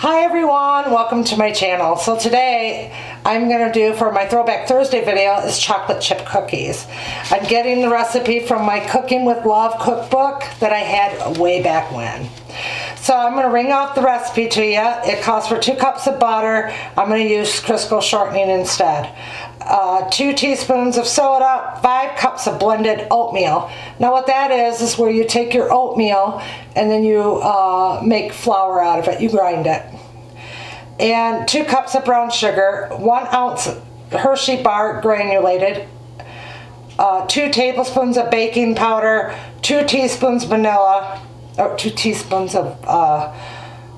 Hi everyone, welcome to my channel. So today I'm going to do for my Throwback Thursday video is chocolate chip cookies. I'm getting the recipe from my Cooking with Love cookbook that I had way back when. So I'm going to ring off the recipe to you. It calls for 2 cups of butter. I'm going to use Crisco shortening instead. 2 teaspoons of soda, 5 cups of blended oatmeal. Now what that is where you take your oatmeal and then you make flour out of it. You grind it. And 2 cups of brown sugar, 1 ounce Hershey bar granulated, 2 tablespoons of baking powder, 2 teaspoons vanilla, or 2 teaspoons of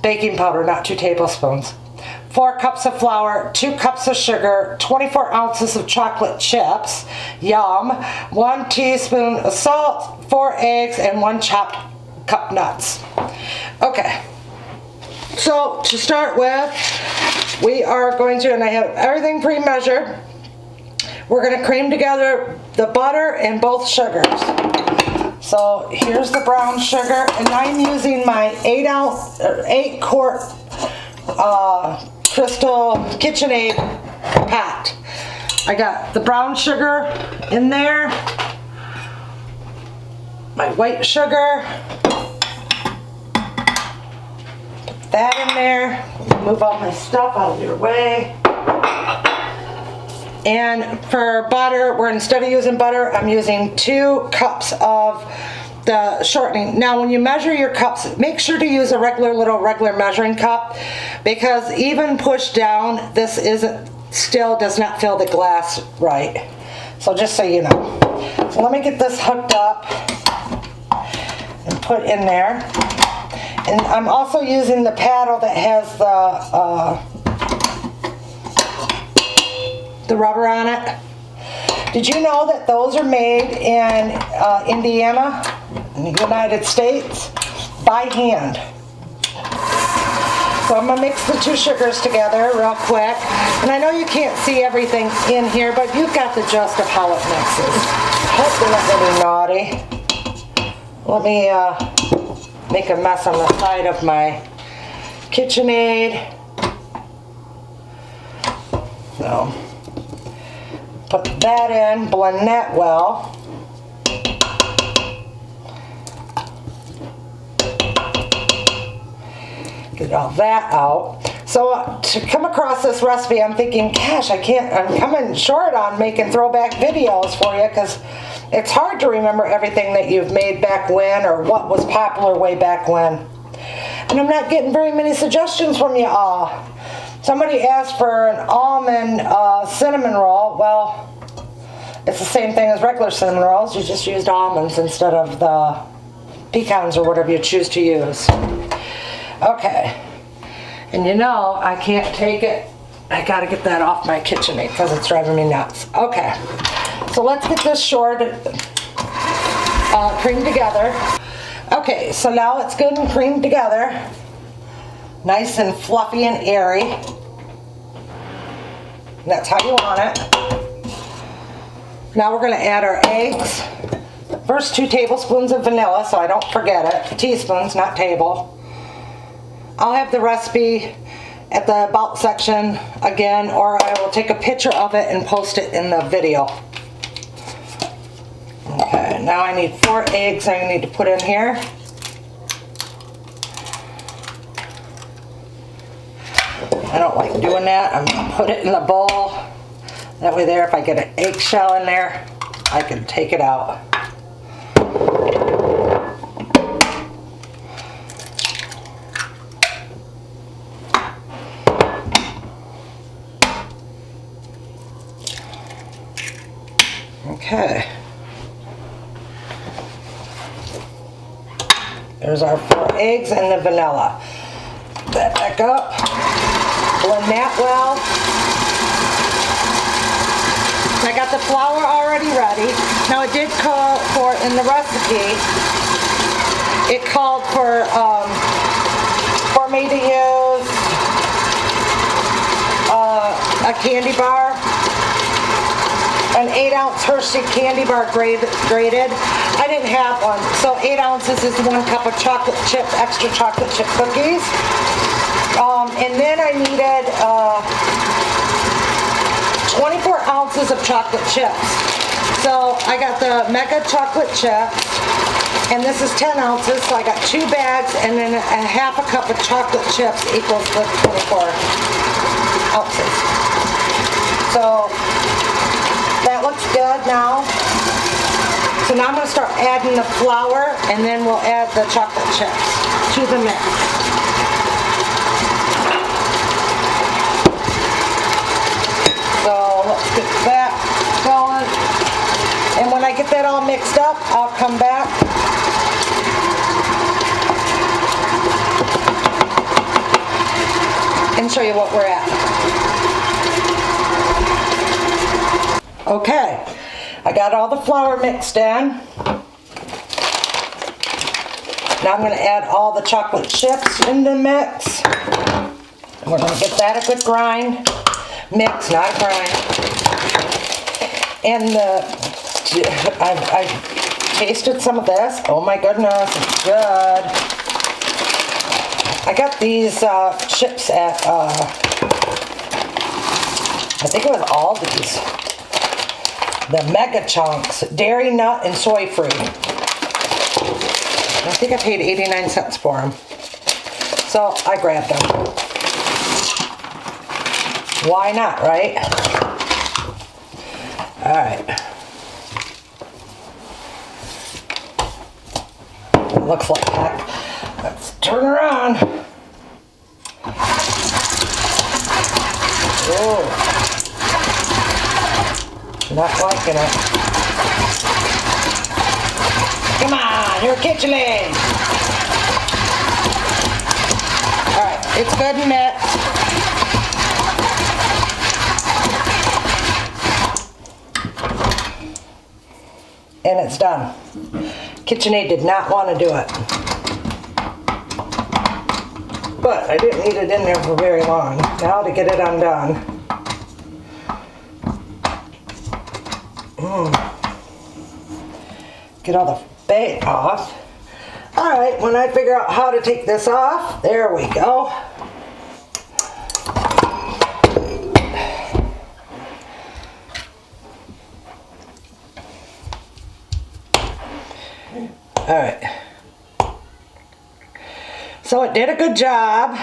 baking powder, not 2 tablespoons. 4 cups of flour, 2 cups of sugar, 24 ounces of chocolate chips, yum, 1 teaspoon of salt, 4 eggs, and 1 chopped cup nuts. Okay, so to start with, we are going to, and I have everything pre-measured, we're going to cream together the butter and both sugars. So here's the brown sugar, and I'm using my 8 quart Crystal KitchenAid pot. I got the brown sugar in there, my white sugar, put that in there, move all my stuff out of your way. And for butter, instead of using butter, I'm using 2 cups of the shortening. Now when you measure your cups, make sure to use a regular measuring cup, because even pushed down, this still does not fill the glass right. So just so you know. So let me get this hooked up and put in there. And I'm also using the paddle that has the rubber on it. Did you know that those are made in Indiana, in the United States, by hand? So I'm going to mix the 2 sugars together real quick. And I know you can't see everything in here, but you've got the gist of how it mixes. Hope they're not really naughty. Let me make a mess on the side of my KitchenAid. So put that in, blend that well. Get all that out. So to come across this recipe, I'm thinking, gosh, I'm coming short on making throwback videos for you, because it's hard to remember everything that you've made back when or what was popular way back when. And I'm not getting very many suggestions from you all. Somebody asked for an almond cinnamon roll. Well, it's the same thing as regular cinnamon rolls. You just used almonds instead of the pecans or whatever you choose to use. Okay. And you know, I can't take it. I gotta get that off my KitchenAid because it's driving me nuts. Okay. So let's get this creamed together. Okay, so now it's good and creamed together. Nice and fluffy and airy. And that's how you want it. Now we're going to add our eggs. First 2 tablespoons of vanilla, so I don't forget it. Teaspoons, not table. I'll have the recipe at the about section again, or I will take a picture of it and post it in the video. Okay, now I need 4 eggs I need to put in here. I don't like doing that. I'm going to put it in the bowl. That way there, if I get an eggshell in there, I can take it out. Okay. There's our 4 eggs and the vanilla. Put that back up. Blend that well. I got the flour already ready. Now it did call for, in the recipe, it called for me to use a candy bar, an 8-ounce Hershey candy bar grated. I didn't have one, so 8 ounces is 1 cup of chocolate chip, extra chocolate chip cookies. And then I needed 24 ounces of chocolate chips. So I got the mega chocolate chips, and this is 10 ounces, so I got 2 bags, and then a half a cup of chocolate chips equals the 24 ounces. So that looks good now. So now I'm going to start adding the flour, and then we'll add the chocolate chips to the mix. So let's get that going. And when I get that all mixed up, I'll come back and show you what we're at. Okay, I got all the flour mixed in. Now I'm going to add all the chocolate chips in the mix. We're going to get that a good grind. Mix, not a grind. And I tasted some of this. Oh my goodness, it's good. I got these chips at, I think it was Aldi's. The Mega Chunks, dairy nut and soy free. I think I paid 89 cents for them. So I grabbed them. Why not, right? All right. It looks like heck. Let's turn around. Oh. Not liking it. Come on, you're a kitchen lady. All right, it's good and mixed. And it's done. KitchenAid did not want to do it. But I didn't need it in there for very long. Now to get it undone. Get all the bait off. Alright, when I figure out how to take this off, there we go. Alright. So it did a good job.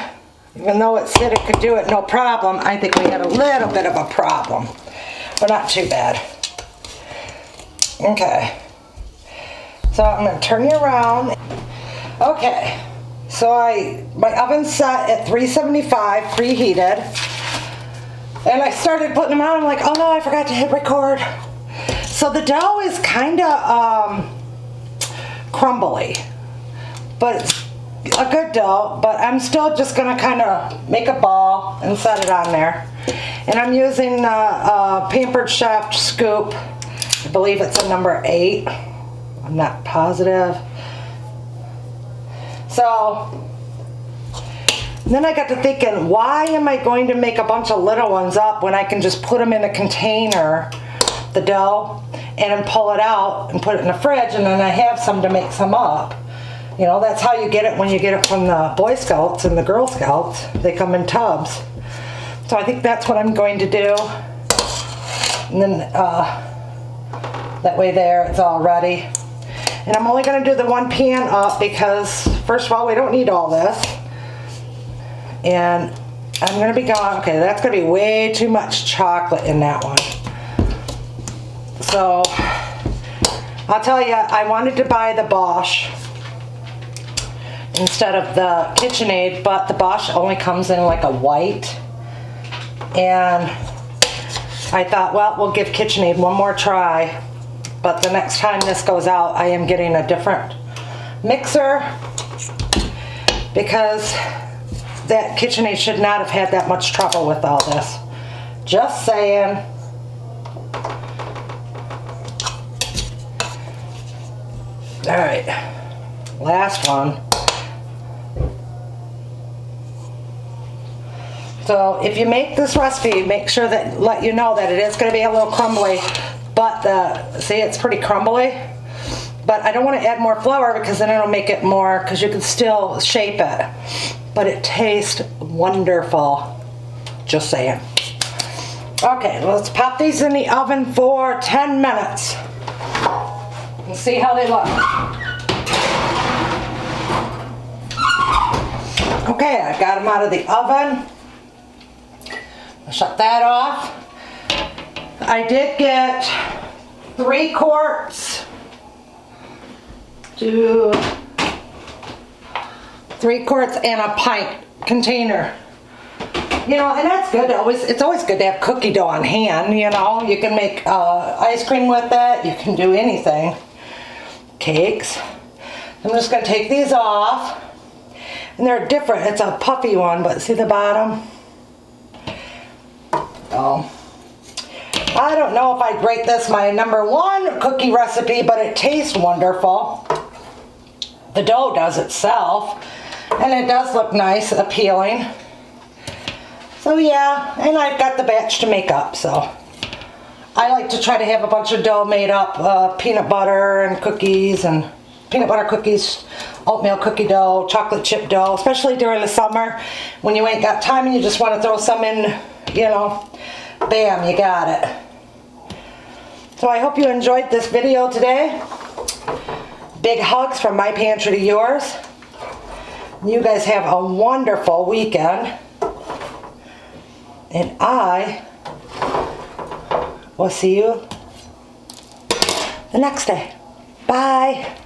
Even though it said it could do it no problem, I think we had a little bit of a problem. But not too bad. Okay. So I'm going to turn you around. Okay. So my oven's set at 375, preheated. And I started putting them on. I'm like, oh no, I forgot to hit record. So the dough is kind of crumbly, but it's a good dough. But I'm still just gonna kind of make a ball and set it on there. And I'm using the Pampered Chef scoop. I believe it's a number 8. I'm not positive. So then I got to thinking, why am I going to make a bunch of little ones up when I can just put them in a container, the dough, and then pull it out and put it in the fridge, and then I have some to make some up. You know, that's how you get it when you get it from the Boy Scouts and the Girl Scouts. They come in tubs. So I think that's what I'm going to do. And then that way there, it's all ready. And I'm only going to do the one pan up because, first of all, we don't need all this. And I'm going to be going, okay, that's going to be way too much chocolate in that one. So, I'll tell you, I wanted to buy the Bosch instead of the KitchenAid, but the Bosch only comes in like a white. And I thought, well, we'll give KitchenAid one more try. But the next time this goes out, I am getting a different mixer because that KitchenAid should not have had that much trouble with all this. Just saying. All right, last one. So if you make this recipe, make sure that let you know that it is going to be a little crumbly. But see, it's pretty crumbly. But I don't want to add more flour because then it'll make it more, because you can still shape it. But it tastes wonderful. Just saying. Okay, let's pop these in the oven for 10 minutes. And see how they look. Okay, I got them out of the oven. I'll shut that off. I did get 3 quarts to 3 quarts and a pint container. You know, and that's good. It's always good to have cookie dough on hand, you know. You can make ice cream with it. You can do anything. Cakes. I'm just going to take these off. And they're different. It's a puffy one, but see the bottom? Oh. I don't know if I'd rate this my #1 cookie recipe, but it tastes wonderful. The dough does itself. And it does look nice, appealing. So yeah, and I've got the batch to make up, so. I like to try to have a bunch of dough made up, peanut butter and cookies, and peanut butter cookies, oatmeal cookie dough, chocolate chip dough, especially during the summer when you ain't got time and you just want to throw some in, you know, bam, you got it. So I hope you enjoyed this video today. Big hugs from my pantry to yours. You guys have a wonderful weekend. And I will see you the next day. Bye.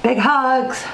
Big hugs.